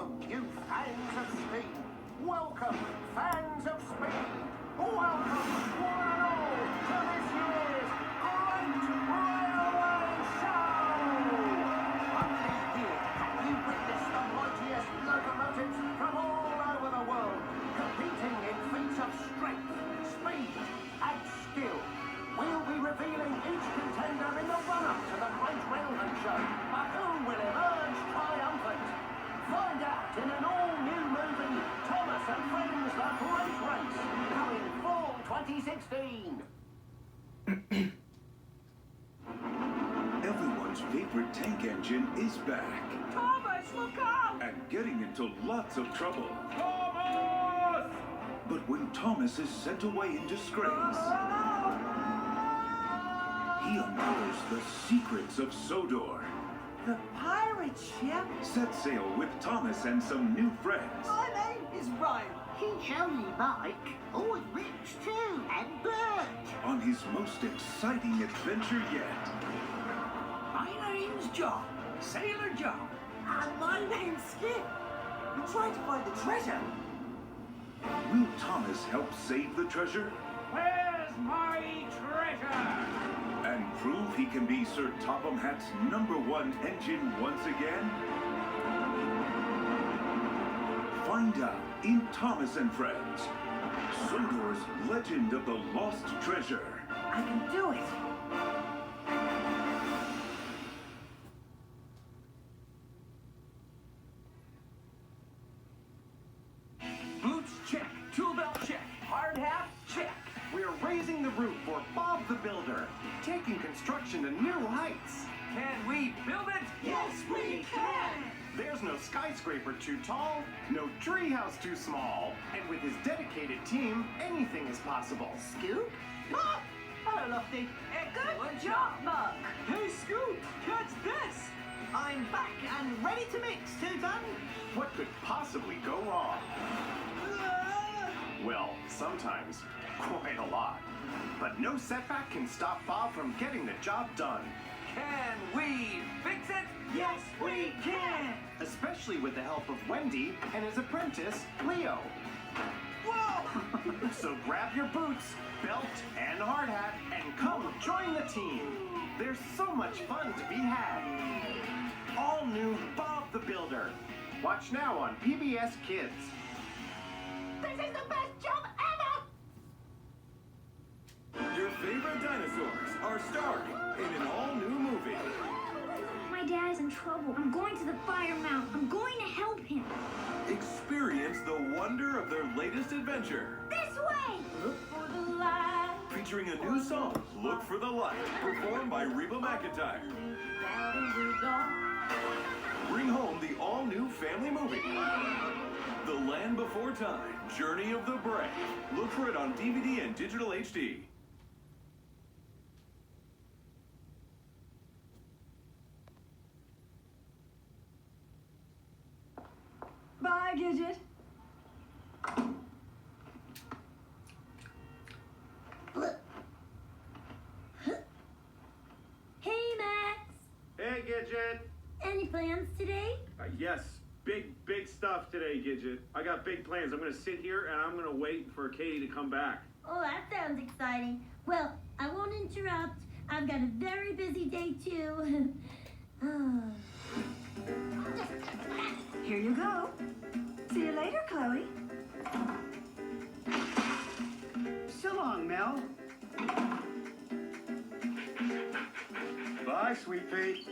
Welcome, you fans of speed. Welcome, fans of speed. Welcome, one and all, to this year's Great Railway Show. Only here can you witness the mightiest locomotives from all over the world, competing in feats of strength, speed, and skill. We'll be revealing each contender in the run-up to the Great Railway Show, but who will emerge triumphant? Find out in an all-new movie, Thomas and Friends: The Great Race, coming fall 2016. Everyone's favorite tank engine is back Thomas, look out! and getting into lots of trouble. Thomas! But when Thomas is sent away in disgrace, he uncovers the secrets of Sodor. The pirate ship? Set sail with Thomas and some new friends My name is Brian. He's only Mike. Oh, and Rich too, and Bert. on his most exciting adventure yet. My name's John, Sailor John. And my name's Skip. We're trying to find the treasure. Will Thomas help save the treasure Where's my treasure? and prove he can be Sir Topham Hatt's #1 engine once again? Find out in Thomas and Friends, Sodor's Legend of the Lost Treasure. I can do it. Boots, check. Tool belt, check. Hard hat, check. We're raising the roof for Bob the Builder, taking construction to new heights. Can we build it? Yes, we can. There's no skyscraper too tall, no treehouse too small. And with his dedicated team, anything is possible. Scoop? Ah! Hello, Lofty. Good job, Buck. Hey, Scoop, catch this. I'm back and ready to mix, Tootan. What could possibly go wrong? Well, sometimes quite a lot. But no setback can stop Bob from getting the job done. Can we fix it? Yes, we can. Especially with the help of Wendy and his apprentice, Leo. Whoa! So grab your boots, belt, and hard hat and come join the team. There's so much fun to be had. All new Bob the Builder. Watch now on PBS Kids. This is the best job ever! Your favorite dinosaurs are starring in an all-new movie. My dad is in trouble. I'm going to the fire mount. I'm going to help him. Experience the wonder of their latest adventure. This way! Look for the light. Featuring a new song, Look for the Light, performed by Reba McEntire. Bring home the all-new family movie, The Land Before Time, Journey of the Brave. Look for it on DVD and digital HD. Bye, Gidget. Hey, Max. Hey, Gidget! Any plans today? Yes, big stuff today, Gidget. I got big plans. I'm gonna sit here and I'm gonna wait for Katie to come back. Oh, that sounds exciting. Well, I won't interrupt. I've got a very busy day, too. Here you go. See you later, Chloe. So long, Mel. Bye, Sweet Pea.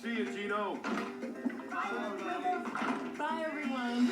See you, Gino. Bye, everyone.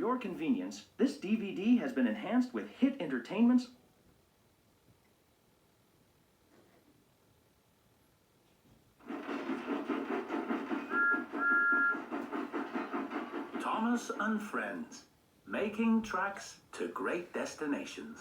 your convenience, this DVD has been enhanced with hit entertainments. Thomas and Friends, making tracks to great destinations.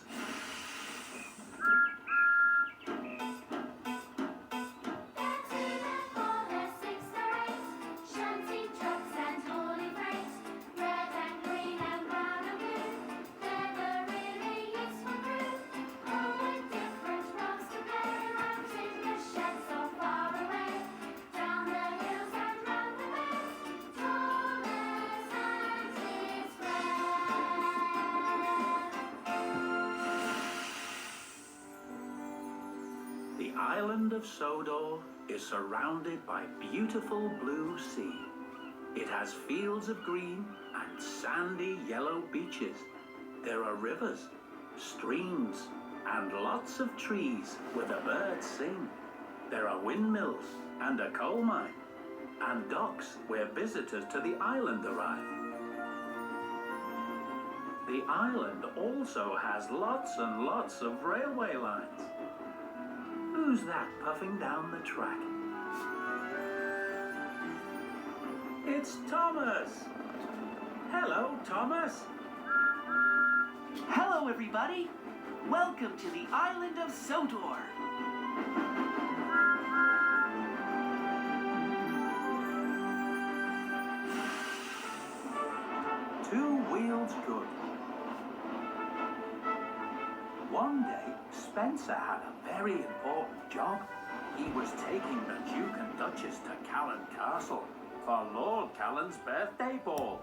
The island of Sodor is surrounded by beautiful blue sea. It has fields of green and sandy yellow beaches. There are rivers, streams, and lots of trees where the birds sing. There are windmills and a coal mine, and docks where visitors to the island arrive. The island also has lots and lots of railway lines. Who's that puffing down the track? It's Thomas! Hello, Thomas! Hello, everybody. Welcome to the island of Sodor. Two wheels good. One day, Spencer had a very important job. He was taking the Duke and Duchess to Callan Castle for Lord Callan's birthday ball.